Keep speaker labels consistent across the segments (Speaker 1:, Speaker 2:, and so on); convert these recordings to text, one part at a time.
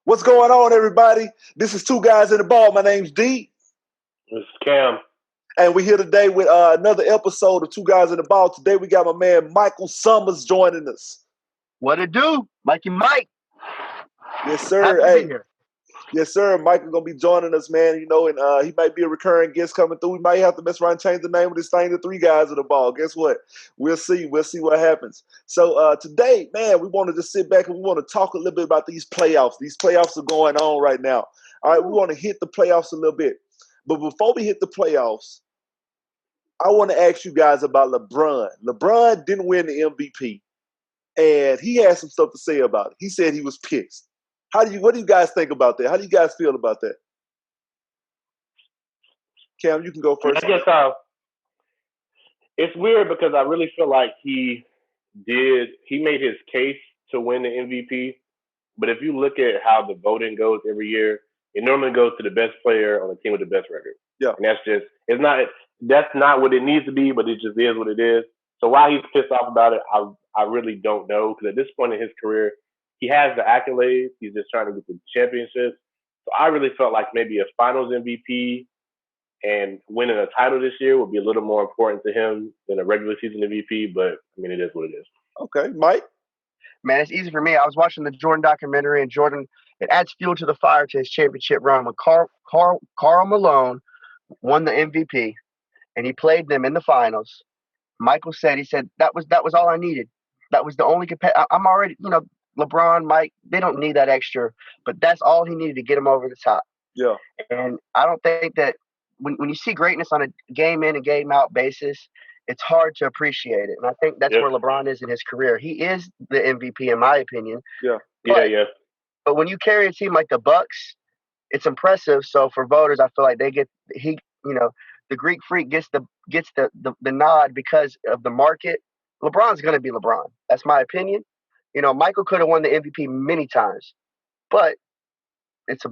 Speaker 1: What's going on, everybody? This is Two Guys in the Ball. My name's D.
Speaker 2: This is Cam.
Speaker 1: And we're here today with another episode of Two Guys in the Ball. Today we got my man Michael Summers joining us.
Speaker 3: What it do? Mikey Mike.
Speaker 1: Yes, sir.
Speaker 3: Happy to be here.
Speaker 1: Yes, sir. Michael's going to be joining us, man, and he might be a recurring guest coming through. We might have to mess around and change the name of this thing to Three Guys in the Ball. Guess what? We'll see. We'll see what happens. So today, man, we want to just sit back and we want to talk a little bit about these playoffs. These playoffs are going on right now. All right, we want to hit the playoffs a little bit. But before we hit the playoffs, I want to ask you guys about LeBron. LeBron didn't win the MVP, and he had some stuff to say about it. He said he was pissed. What do you guys think about that? How do you guys feel about that? Cam, you can go first.
Speaker 2: I guess it's weird because I really feel like he made his case to win the MVP. But if you look at how the voting goes every year, it normally goes to the best player on the team with the best record.
Speaker 1: Yeah.
Speaker 2: And that's not what it needs to be, but it just is what it is. So why he's pissed off about it, I really don't know. Because at this point in his career, he has the accolades. He's just trying to get the championship. So I really felt like maybe a finals MVP and winning a title this year would be a little more important to him than a regular season MVP. But, I mean, it is what it is.
Speaker 1: Okay. Mike?
Speaker 3: Man, it's easy for me. I was watching the Jordan documentary, and Jordan, it adds fuel to the fire to his championship run when Karl Malone won the MVP, and he played them in the finals. Michael said, that was all I needed. That was the only I'm already, LeBron, Mike, they don't need that extra, but that's all he needed to get him over the top.
Speaker 1: Yeah.
Speaker 3: And I don't think that when you see greatness on a game in and game out basis, it's hard to appreciate it. And I think that's where LeBron is in his career. He is the MVP, in my opinion.
Speaker 1: Yeah.
Speaker 3: But when you carry a team like the Bucks, it's impressive. So for voters, I feel like the Greek Freak gets the nod because of the market. LeBron's going to be LeBron. That's my opinion. Michael could have won the MVP many times, but it's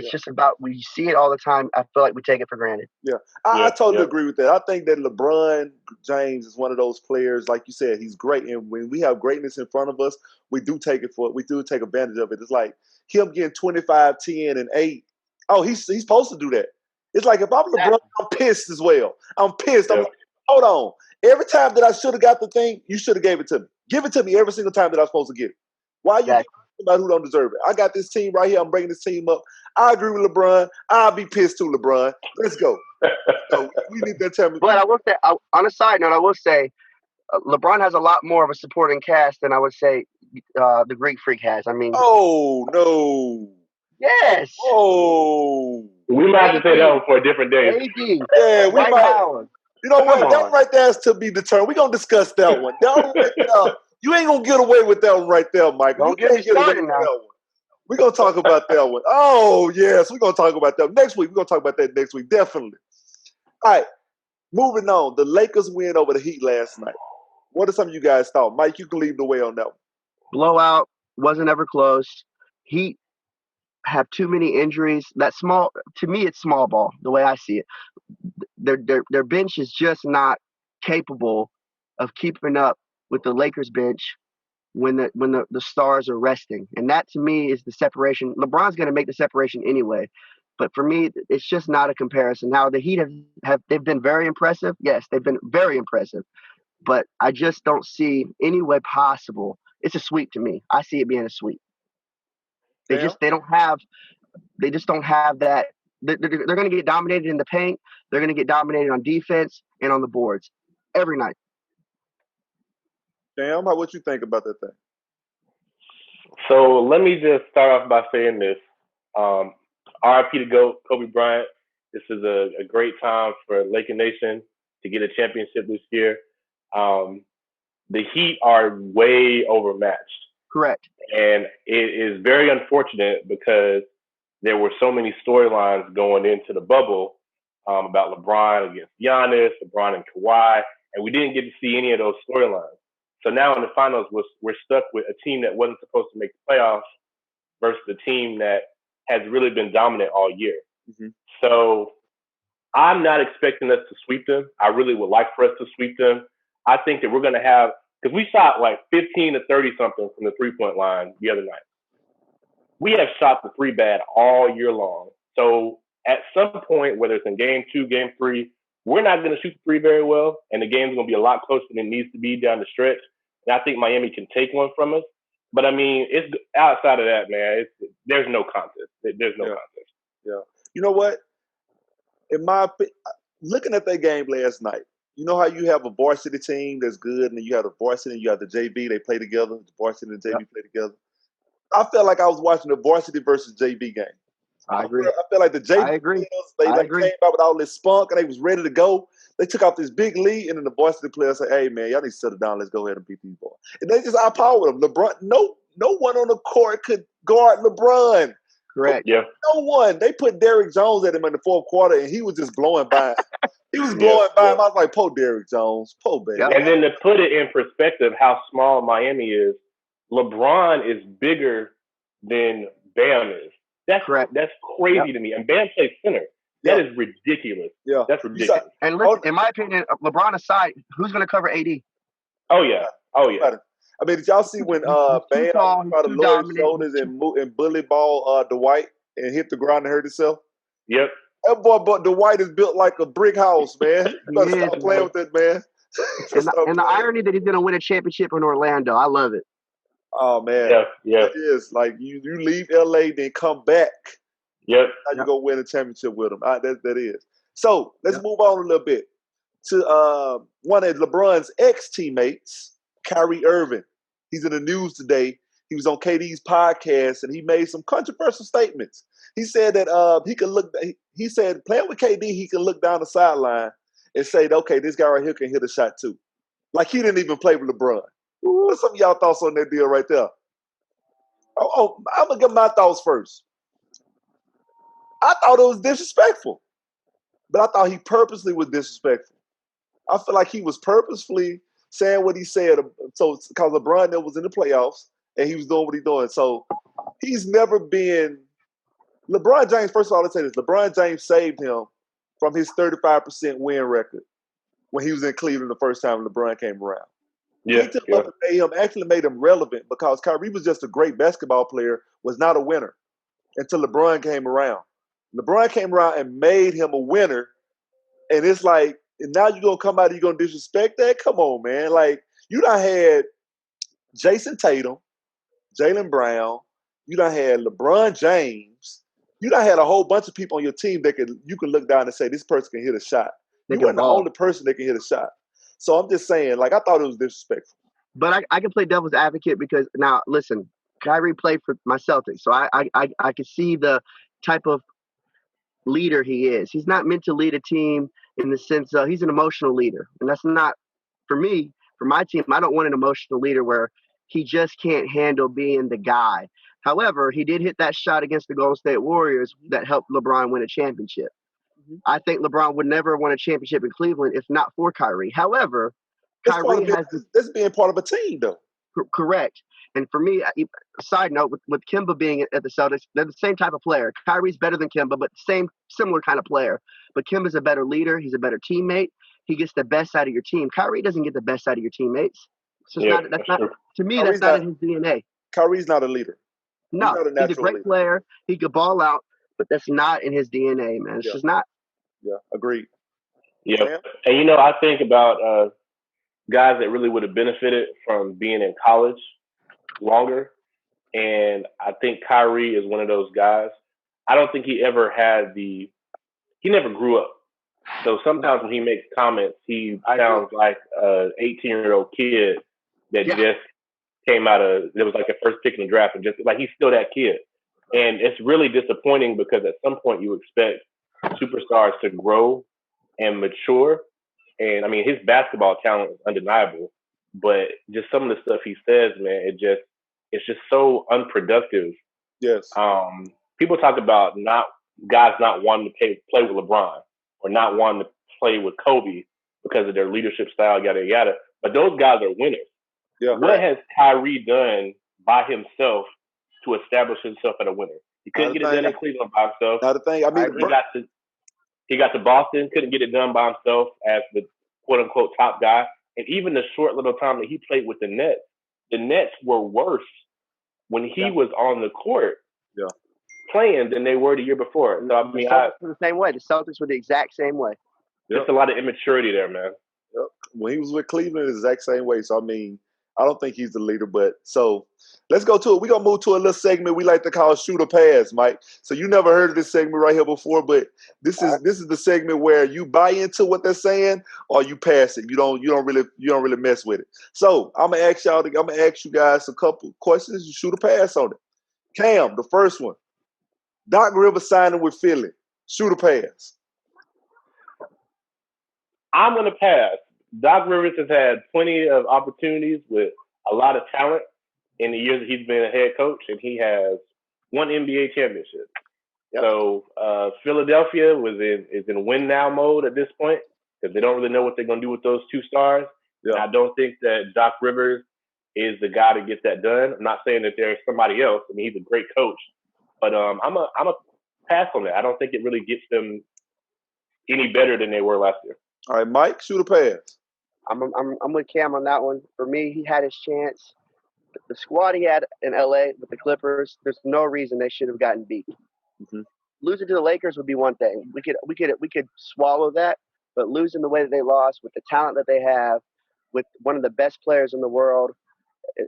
Speaker 3: just about, we see it all the time. I feel like we take it for granted.
Speaker 1: Yeah. I totally agree with that. I think that LeBron James is one of those players, like you said, he's great. And when we have greatness in front of us, we do take advantage of it. It's like him getting 25, 10, and 8. Oh, he's supposed to do that. It's like if I'm LeBron, I'm pissed as well. I'm pissed. I'm like, hold on. Every time that I should have got the thing, you should have gave it to me. Give it to me every single time that I'm supposed to get it. Why you somebody who don't deserve it? I got this team right here. I'm bringing this team up. I agree with LeBron. I'll be pissed too, LeBron. Let's go. So we need that time.
Speaker 3: But I will say, on a side note, I will say LeBron has a lot more of a supporting cast than I would say the Greek Freak has. I mean,
Speaker 1: oh no.
Speaker 3: Yes.
Speaker 1: Oh.
Speaker 2: We might have to say that one for a different day.
Speaker 1: Yeah, we might. You know what? That one right there is to be determined. We're going to discuss that one. That one right there, you ain't going to get away with that one right there, Michael.
Speaker 3: Don't get me started now.
Speaker 1: We're going to talk about that one. Oh, yes. We're going to talk about that next week. We're going to talk about that next week. Definitely. All right. Moving on. The Lakers win over the Heat last night. What are some of you guys thought? Mike, you can lead the way on that one.
Speaker 3: Blowout. Wasn't ever close. Heat have too many injuries. To me, it's small ball, the way I see it. Their bench is just not capable of keeping up with the Lakers bench when the stars are resting. And that to me is the separation. LeBron's going to make the separation anyway. But for me, it's just not a comparison. Now the Heat they've been very impressive. Yes, they've been very impressive. But I just don't see any way possible. It's a sweep to me. I see it being a sweep. They just don't have that. They're going to get dominated in the paint. They're going to get dominated on defense and on the boards every night.
Speaker 1: Sam, what you think about that thing?
Speaker 2: So let me just start off by saying this. RIP to GOAT, Kobe Bryant. This is a great time for Laker Nation to get a championship this year. The Heat are way overmatched.
Speaker 3: Correct.
Speaker 2: And it is very unfortunate because there were so many storylines going into the bubble about LeBron against Giannis, LeBron and Kawhi, and we didn't get to see any of those storylines. So now in the finals, we're stuck with a team that wasn't supposed to make the playoffs versus a team that has really been dominant all year. Mm-hmm. So I'm not expecting us to sweep them. I really would like for us to sweep them. I think that we're going to have, because we shot like 15 to 30 something from the 3-point line the other night. we have shot the three bad all year long. So at some point, whether it's in game 2, game 3, we're not going to shoot the three very well, and the game's going to be a lot closer than it needs to be down the stretch. And I think Miami can take one from us. But I mean, it's outside of that, man. There's no contest. There's no contest.
Speaker 1: Yeah. You know what? Looking at that game last night, you know how you have a varsity team that's good, and then you have the varsity and you have the JV. They play together. The varsity and the JV play together. I felt like I was watching the varsity versus JV game.
Speaker 3: I agree.
Speaker 1: I feel like the JV
Speaker 3: players,
Speaker 1: they came out with all this spunk and they was ready to go. They took off this big lead, and then the varsity players said, "Hey man, y'all need to settle down. Let's go ahead and beat these boys." And they just outpowered them. LeBron, no one on the court could guard LeBron.
Speaker 3: Correct.
Speaker 2: Yeah.
Speaker 1: No one. They put Derrick Jones at him in the fourth quarter, and he was just blowing by him. He was blowing by him. I was like, "Po Derrick Jones, po baby."
Speaker 2: Yep. And then to put it in perspective, how small Miami is, LeBron is bigger than Bam is. That's correct. That's crazy to me. And Bam plays center. That is ridiculous. Yeah, that's ridiculous.
Speaker 3: And listen, in my opinion, LeBron aside, who's going to cover AD?
Speaker 2: Oh yeah.
Speaker 1: I mean, did y'all see when Bam tried to lower his shoulders and bully ball Dwight and hit the ground and hurt himself?
Speaker 2: Yep.
Speaker 1: That boy, but Dwight is built like a brick house, man. You better stop playing with it, man.
Speaker 3: and the irony that he's going to win a championship in Orlando, I love it.
Speaker 1: Oh man,
Speaker 2: yeah.
Speaker 1: It is like you leave LA, then come back.
Speaker 2: Yep.
Speaker 1: Now you go win a championship with them. That is. So let's move on a little bit to one of LeBron's ex-teammates, Kyrie Irving. He's in the news today. He was on KD's podcast and he made some controversial statements. He said that he could look. He said playing with KD, he can look down the sideline and say, "Okay, this guy right here can hit a shot too." Like he didn't even play with LeBron. What's some of y'all thoughts on that deal right there? Oh, I'm gonna get my thoughts first. I thought it was disrespectful, but I thought he purposely was disrespectful. I feel like he was purposefully saying what he said. So because LeBron was in the playoffs and he was doing what he's doing, so he's never been. LeBron James. First of all, let's say this: LeBron James saved him from his 35% win record when he was in Cleveland the first time LeBron came around.
Speaker 2: Yeah,
Speaker 1: he took up and made him relevant because Kyrie was just a great basketball player, was not a winner until LeBron came around. LeBron came around and made him a winner, and it's like, and now you're gonna come out and you're gonna disrespect that? Come on, man! Like you done had Jason Tatum, Jaylen Brown, you done had LeBron James, you done had a whole bunch of people on your team that you can look down and say this person can hit a shot. You weren't the only person that can hit a shot. So I'm just saying, like, I thought it was disrespectful.
Speaker 3: But I can play devil's advocate because now, listen, Kyrie played for my Celtics, so I can see the type of leader he is. He's not meant to lead a team in the sense of he's an emotional leader, and that's not for me. For my team, I don't want an emotional leader where he just can't handle being the guy. However, he did hit that shot against the Golden State Warriors that helped LeBron win a championship. I think LeBron would never won a championship in Cleveland if not for Kyrie. However, Kyrie has
Speaker 1: this being part of a team, though.
Speaker 3: Correct. And for me, side note, with Kemba being at the Celtics, they're the same type of player. Kyrie's better than Kemba, but similar kind of player. But Kemba's a better leader. He's a better teammate. He gets the best out of your team. Kyrie doesn't get the best out of your teammates. So that's not to me. Kyrie's that's not in his DNA.
Speaker 1: Kyrie's not a leader.
Speaker 3: No, he's a great player. He could ball out, but that's not in his DNA, man. It's just not.
Speaker 1: Yeah, agreed.
Speaker 2: Yeah, and I think about guys that really would have benefited from being in college longer, and I think Kyrie is one of those guys. I don't think he ever had he never grew up. So sometimes when he makes comments, he sounds like an 18-year-old kid that just came out of, it was like the first pick in the draft, and just like he's still that kid. And it's really disappointing because at some point you expect superstars to grow and mature. And I mean, his basketball talent is undeniable, but just some of the stuff he says, man, it's just so unproductive.
Speaker 1: Yes.
Speaker 2: People talk about guys not wanting to play with LeBron or not wanting to play with Kobe because of their leadership style, yada, yada. But those guys are winners.
Speaker 1: Yeah,
Speaker 2: what has Kyrie done by himself to establish himself as a winner? He couldn't get it done in Cleveland by himself.
Speaker 1: Not a thing. I mean,
Speaker 2: he got to Boston, couldn't get it done by himself as the quote-unquote top guy. And even the short little time that he played with the Nets were worse when he was on the court playing than they were the year before. So, I mean,
Speaker 3: the Celtics were the same way. The Celtics were the exact same way.
Speaker 2: Just a lot of immaturity there, man.
Speaker 1: When he was with Cleveland, the exact same way. So, I mean, I don't think he's the leader. But so let's go to it. We're going to move to a little segment we like to call Shoot or Pass, Mike. So you never heard of this segment right here before, but this is the segment where you buy into what they're saying or you pass it. You don't really mess with it. So I'm gonna ask you guys a couple questions. You shoot or pass on it. Cam, the first one. Doc Rivers signing with Philly. Shoot or pass?
Speaker 2: I'm going to pass. Doc Rivers has had plenty of opportunities with a lot of talent in the years that he's been a head coach, and he has won NBA championship. Yep. So Philadelphia is in win now mode at this point because they don't really know what they're going to do with those two stars. Yep. And I don't think that Doc Rivers is the guy to get that done. I'm not saying that there's somebody else. I mean, he's a great coach, but I'm a pass on that. I don't think it really gets them any better than they were last year.
Speaker 1: All right, Mike, shoot or pass?
Speaker 3: I'm with Cam on that one. For me, he had his chance. The squad he had in LA with the Clippers, there's no reason they should have gotten beat. Mm-hmm. Losing to the Lakers would be one thing. We could swallow that, but losing the way that they lost with the talent that they have, with one of the best players in the world,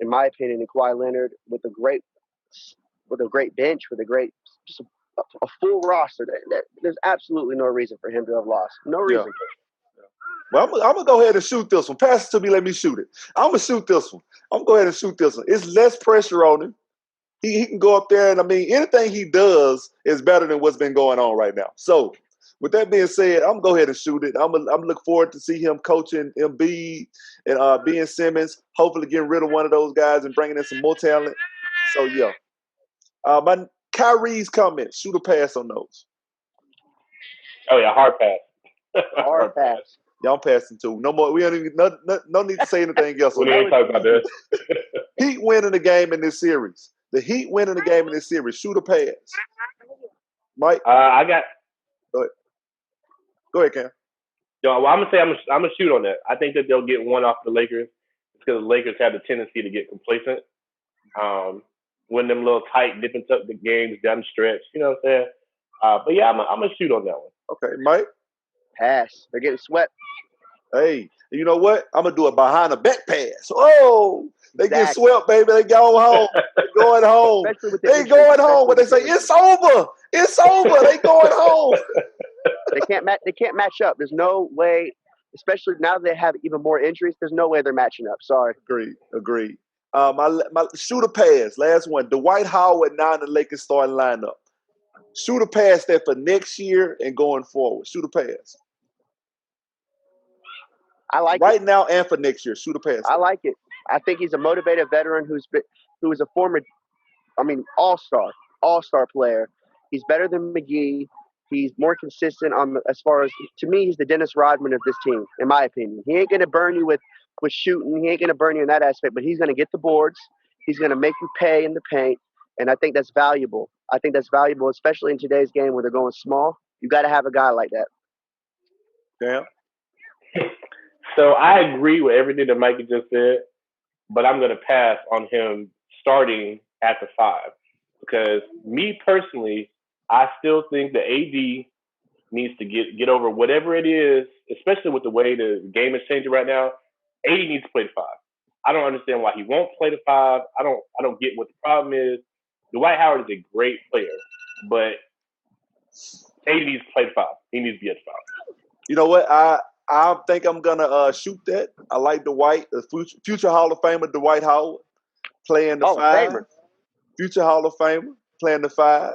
Speaker 3: in my opinion, in Kawhi Leonard, with a great bench, with just a full roster, there's absolutely no reason for him to have lost. No reason.
Speaker 1: Yeah. Well, I'm going to go ahead and shoot this one. Pass it to me. Let me shoot it. I'm going to shoot this one. I'm going to go ahead and shoot this one. It's less pressure on him. He can go up there, and, I mean, anything he does is better than what's been going on right now. So, with that being said, I'm going to go ahead and shoot it. I'm look forward to see him coaching Embiid and Ben Simmons, hopefully getting rid of one of those guys and bringing in some more talent. So, yeah. My Kyrie's comments, shoot or pass on those?
Speaker 2: Oh, yeah, hard pass.
Speaker 3: Hard pass.
Speaker 1: Yeah, I'm passing too. No more. We don't even no need to say anything else.
Speaker 2: We ain't talking about this.
Speaker 1: Heat winning the game in this series. The Heat winning the game in this series. Shoot or pass? Mike?
Speaker 2: I got.
Speaker 1: Go ahead, Cam.
Speaker 2: Yo, well, I'm gonna say I'm gonna shoot on that. I think that they'll get one off the Lakers because the Lakers have the tendency to get complacent. Win them little tight, dipping up the games down the stretch. You know what I'm saying? But yeah, I'm gonna shoot on that one.
Speaker 1: Okay, Mike?
Speaker 3: Pass. They're getting swept.
Speaker 1: Hey, you know what? I'm gonna do it behind the back pass. Oh, they get swept, baby. They go home. They're going home. They going home. When they say it's over, it's over. They going home.
Speaker 3: They can't match up. There's no way, especially now that they have even more injuries. There's no way they're matching up. Sorry.
Speaker 1: Agreed. My shoot or pass. Last one. Dwight Howard now in the Lakers starting lineup. Shoot or pass that for next year and going forward. Shoot or pass.
Speaker 3: I like
Speaker 1: right now and for next year. Shoot or pass.
Speaker 3: I like it. I think he's a motivated veteran who is a former, all-star player. He's better than McGee. He's more consistent as far as, to me, he's the Dennis Rodman of this team, in my opinion. He ain't gonna burn you with shooting. He ain't gonna burn you in that aspect, but he's gonna get the boards. He's gonna make you pay in the paint, and I think that's valuable. Especially in today's game where they're going small. You got to have a guy like that.
Speaker 1: Yeah.
Speaker 2: So I agree with everything that Mikey just said, but I'm going to pass on him starting at the 5 because me personally, I still think that AD needs to get over whatever it is, especially with the way the game is changing right now. AD needs to play the 5. I don't understand why he won't play the 5. I don't get what the problem is. Dwight Howard is a great player, but AD needs to play the 5. He needs to be at the 5.
Speaker 1: You know what? I think I'm gonna shoot that. I like Dwight, the future Hall of Famer Dwight Howard playing the 5. Future Hall of Famer playing the 5.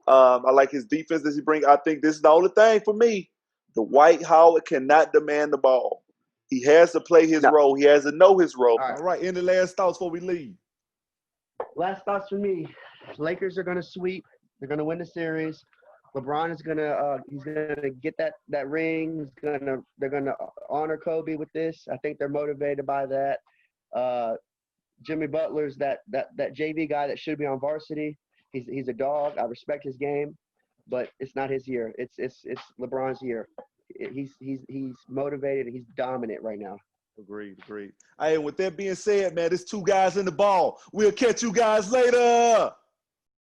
Speaker 1: I like his defense that he brings. I think this is the only thing for me. Dwight Howard cannot demand the ball. He has to play his role. He has to know his role. All right. Any last thoughts before we leave?
Speaker 3: Last thoughts for me. Lakers are going to sweep. They're going to win the series. LeBron is going to he's going to get that ring. They're going to honor Kobe with this. I think they're motivated by that. Jimmy Butler's that JV guy that should be on varsity. He's a dog. I respect his game, but it's not his year. It's LeBron's year. He's motivated and he's dominant right now.
Speaker 1: Agreed. Hey, and with that being said, man, there's 2 guys in the ball. We'll catch you guys later.